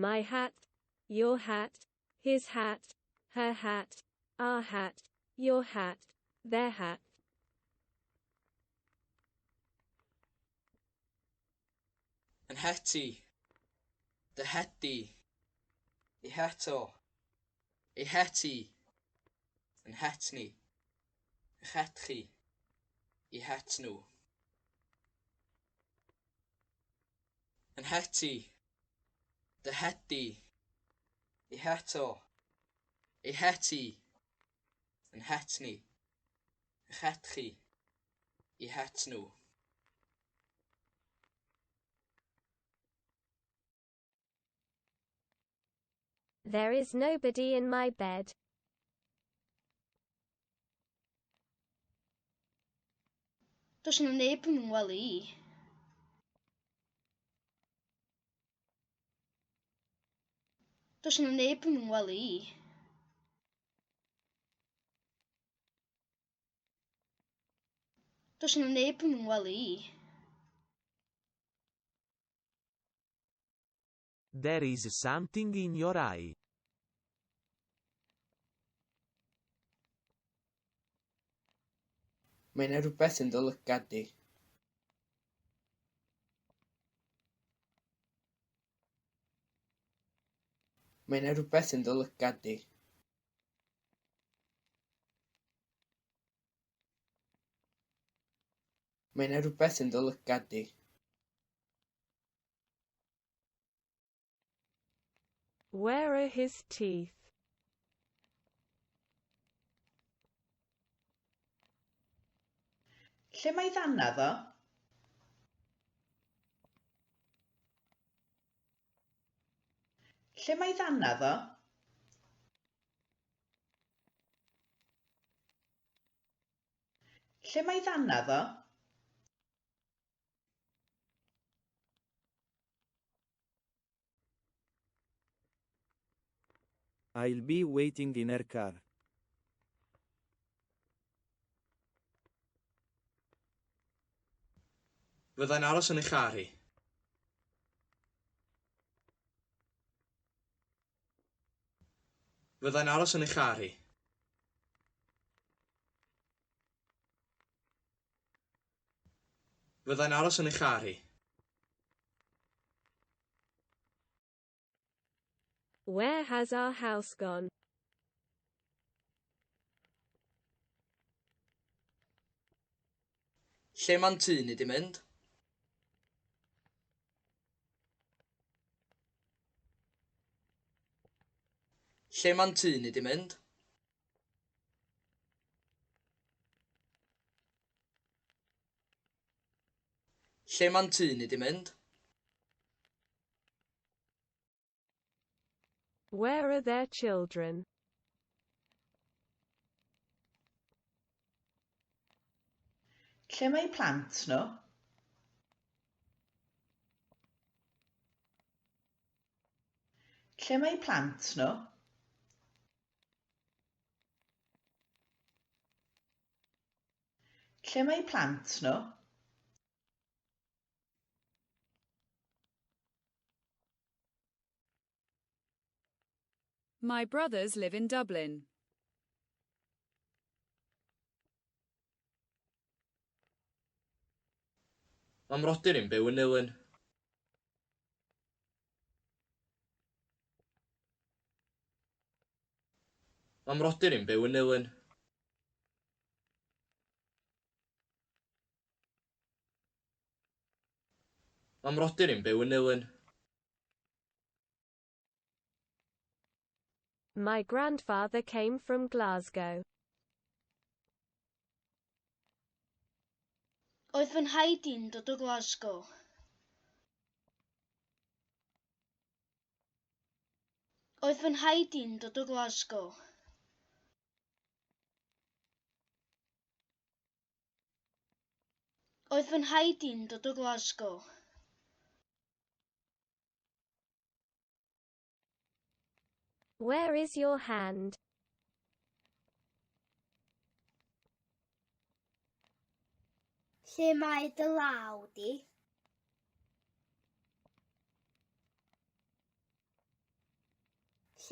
My hat, your hat, his hat, her hat, our hat, your hat, their hat. Yn heti, dy heti, I heto, I heti, yn hetni, y chetchi, I hetnw. Yn heti, dy heti, I heto, I heti, yn hetni, y chetchi, I hetnw. There is nobody in my bed. Does na neb yn ngwely i. Does na neb yn ngwely i. Does na neb yn ngwely i. There is something in your eye. Mae 'na rhywbeth yn dy lygad di. Mae 'na rhywbeth yn dy lygad di. Mae 'na rhywbeth yn dy lygad di. Where are his teeth? Lle mae ddannedd o? Lle mae ddannedd o? Lle mae ddannedd o? I'll be waiting in her car. Fyddai'n aros yn ei char hi. Fyddai'n aros yn ei char hi. Fyddai'n aros yn ei char hi. Where has our house gone? Lle ma'n tŷ ni 'di mynd? Lle ma'n tŷ ni 'di mynd? Lle ma'n tŷ ni 'di mynd? Where are their children? Lle mae plant nhw? Lle mae plant nhw? Lle mae plant nhw? My brothers live in Dublin. Mae mrodyr i'n byw yn Nulyn. Mae mrodyr i'n byw yn Nulyn. Mae mrodyr i'n byw yn Nulyn. My grandfather came from Glasgow. Oedd fy nhaid i'n dod o Glasgow. Oedd fy nhaid i'n dod o Glasgow. Oedd fy nhaid i'n dod o Glasgow. Where is your hand? Lle mae dy law di?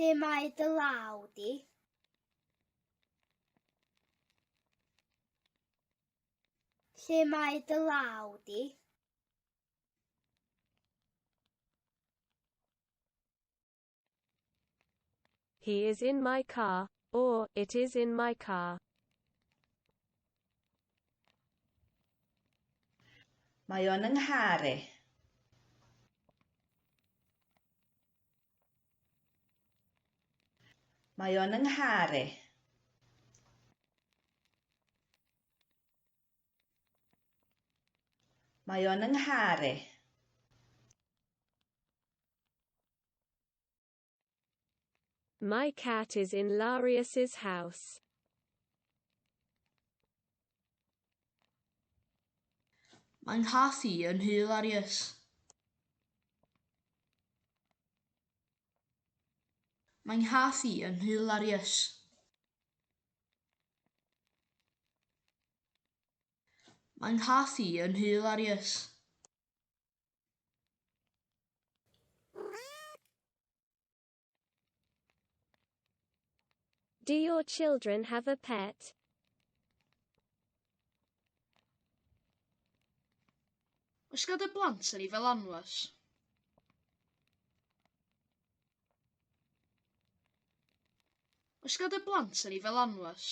Lle mae dy law di? Lle mae dy law di? He is in my car, or it is in my car. Mae o'n yng nghar i. Mae o'n yng nghar i. Mae o'n yng nghar i. My cat is in Larius's house. Mae'n nghath i yn Hilarious. Mae'n nghath i yn Hilarious. Mae'n nghath i yn Hilarious. Do your children have a pet? Oes gada blant yn ei fel anwas? Oes gada blant yn ei fel anwas?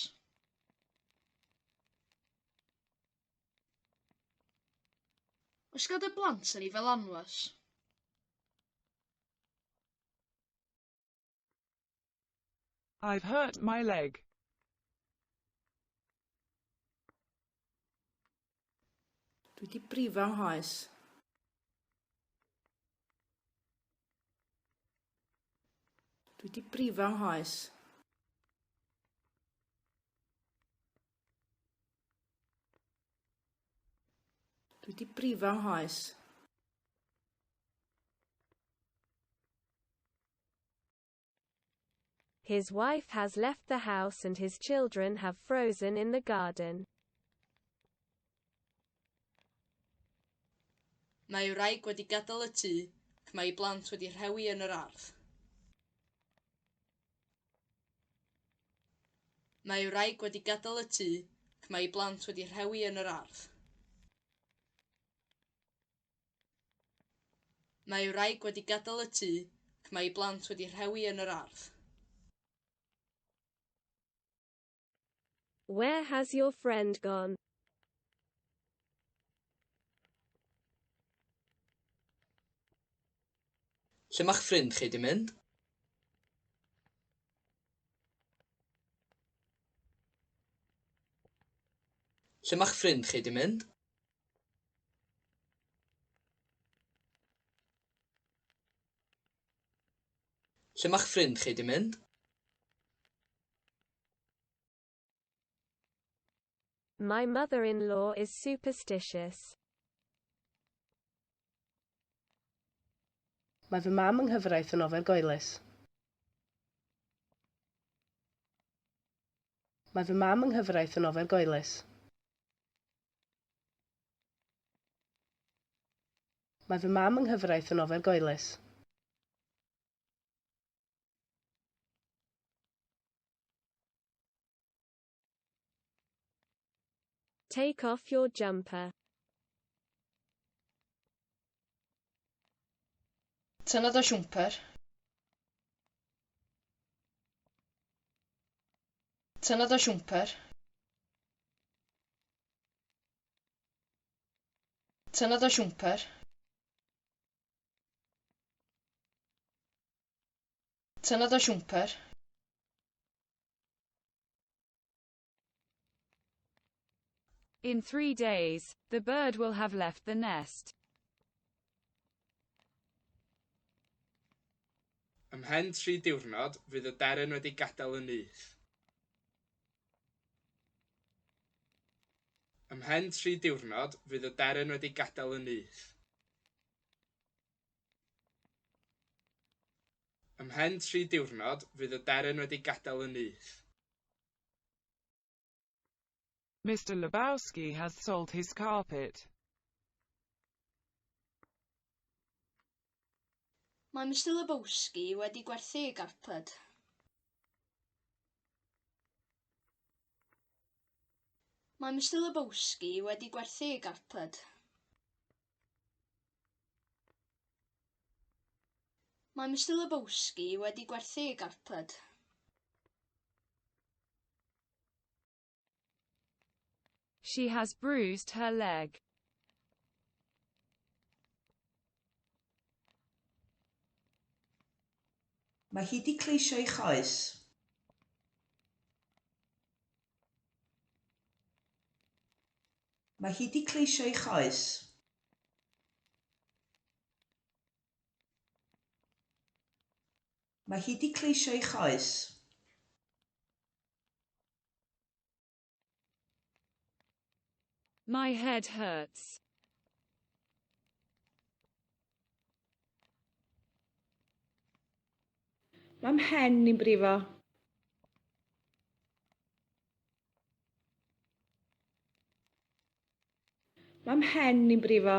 Oes gada blant yn ei fel anwas? I've hurt my leg. Dwi 'di brifo nghoes. Dwi 'di brifo nghoes. Dwi 'di brifo nghoes. His wife has left the house and his children have frozen in the garden. Mae wraig wedi gadael y tŷ, ac mae ei blant wedi rhewi yn yr ardd. Mae wraig wedi gadael y tŷ, ac mae ei blant wedi rhewi yn yr ardd. Mae wraig wedi gadael y tŷ, ac mae ei blant wedi rhewi yn yr ardd. Where has your friend gone? Lle ma'ch ffrind chi 'di mynd? Lle ma'ch ffrind chi 'di mynd? Lle ma'ch ffrind chi 'di mynd? My mother-in-law is superstitious. Mae fy mam yng nghyfraith yn ofergoelus. Mae fy mam yng nghyfraith yn ofergoelus. Mae fy mam yng nghyfraith yn ofergoelus. Take off your jumper. Tynnodd o siwmper. Tynnodd o siwmper. Tynnodd o siwmper. Tynnodd o siwmper. In 3 days, the bird will have left the nest. Ymhen 3 diwrnod fydd y deryn wedi gadael y nyth. Ymhen 3 diwrnod fydd y deryn wedi gadael y nyth. Ymhen 3 diwrnod fydd y deryn wedi gadael y nyth. Mr. Lebowski has sold his carpet. Mae Mr Lebowski wedi gwerthu ei garped. Mae Mr Lebowski wedi gwerthu ei garped. Mae Mr Lebowski wedi gwerthu ei garped. She has bruised her leg. Mae hi 'di cleisio ei choes. Mae hi 'di cleisio ei choes. Mae hi 'di cleisio ei choes. My head hurts. Mae mhen i'n brifo. Mae mhen i'n brifo.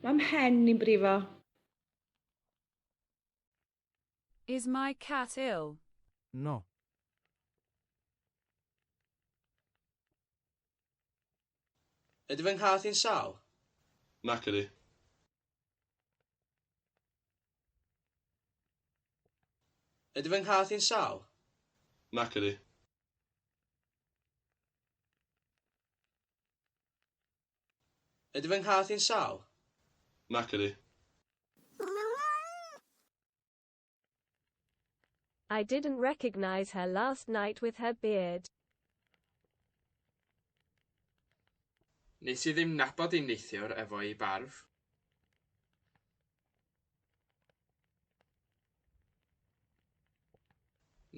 Mae mhen i'n brifo. Is my cat ill? No. Ydy fy nghath i'n sal? Nac ydi. Ydy fy nghath i'n sal? Nac ydi. Ydy fy nghath i'n sal? Nac ydi. I didn't recognize her last night with her beard. Nes i ddim nabod ei neithiwr efo ei barf.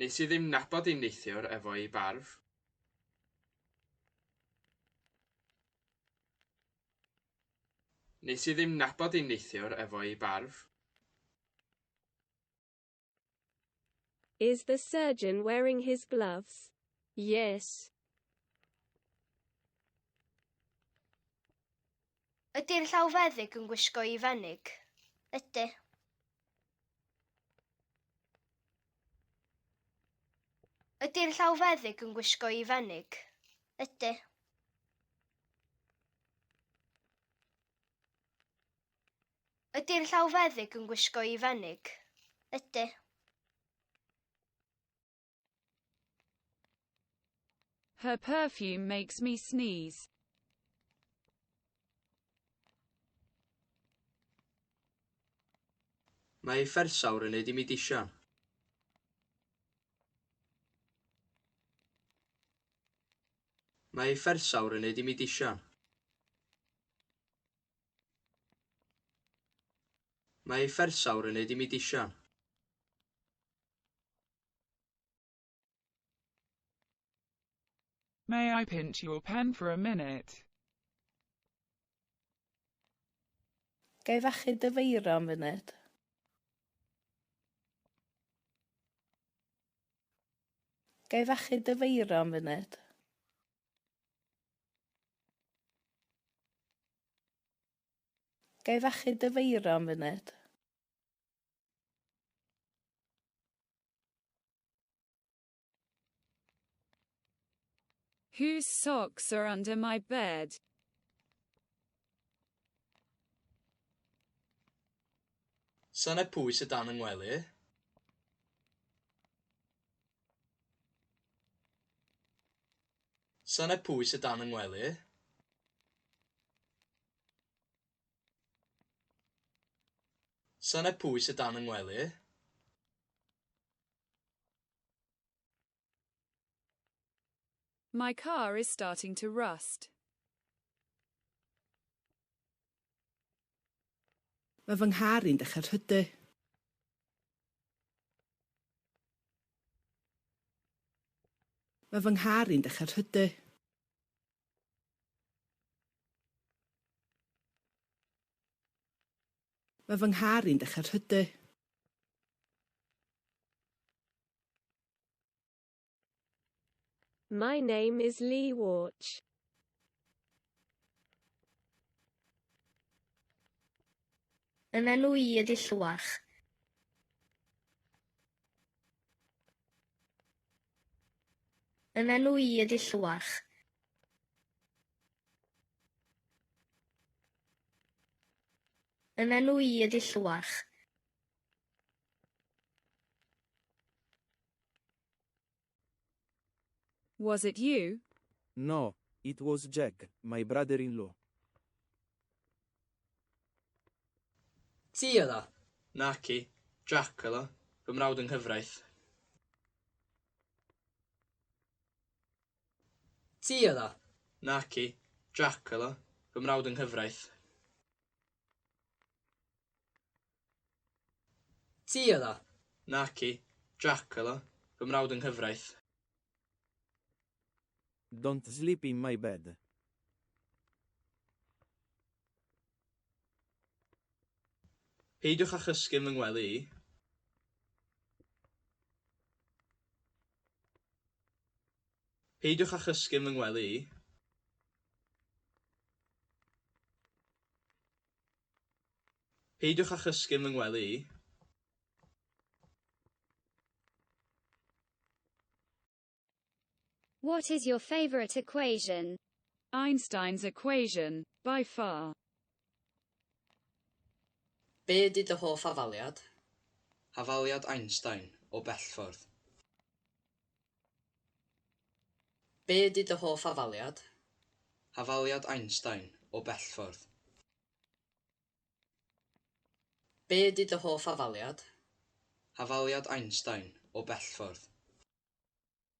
Nes i ddim nabod ei neithiwr efo ei barf. Nes i ddim nabod ei neithiwr efo ei barf. Is the surgeon wearing his gloves? Yes. Ydy'r llawfeddyg yn gwisgo ei fenig? Ydy. Ydy'r llawfeddyg yn gwisgo ei fenig? Ydy. Ydy'r llawfeddyg yn gwisgo ei fenig? Ydy. Her perfume makes me sneeze. Mae ei phersawr yn neud i mi disian. Mae ei phersawr yn neud i mi disian. Mae ei phersawr yn neud i mi disian. May I pinch your pen for a minute? Gai fachu dy feiro am funud? Gai fachu dy feiro am funud? Gai fachu dy feiro am funud? Whose socks are under my bed? Sana pwy sydd dan yng ngwely? Sana pwy sydd dan yng ngwely? Sana pwy sydd dan yng ngwely? My car is starting to rust. Mae fy nghar i'n dechrau rhydu. Mae fy nghar i'n dechrau rhydu. Mae fy nghar i'n dechrau rhydu. My name is Lee Warch. Yn enw I ydy Llywach. Yn enw I ydy Llywach. Yn enw I ydy Llywach. Was it you? No, it was Jack, my brother-in-law. Ti oedd o? Naci, Jack oedd o, fy mrawd yng nghyfraith. Ti oedd o? Naci, Jack oedd o, fy mrawd yng nghyfraith. Ti oedd o? Naci, Jack oedd o, fy mrawd yng nghyfraith. Don't sleep in my bed. Peidiwch â chysgu fy ngwely i. Peidiwch â chysgu fy ngwely i. Peidiwch â chysgu fy ngwely i. What is your favorite equation? Einstein's equation, by far. Be ydy dy hoff afaliad? Hafaliad Einstein o bellffordd. Be ydy dy hoff afaliad? Hafaliad Einstein o bellffordd. Be ydy dy hoff afaliad? Hafaliad Einstein o bellffordd.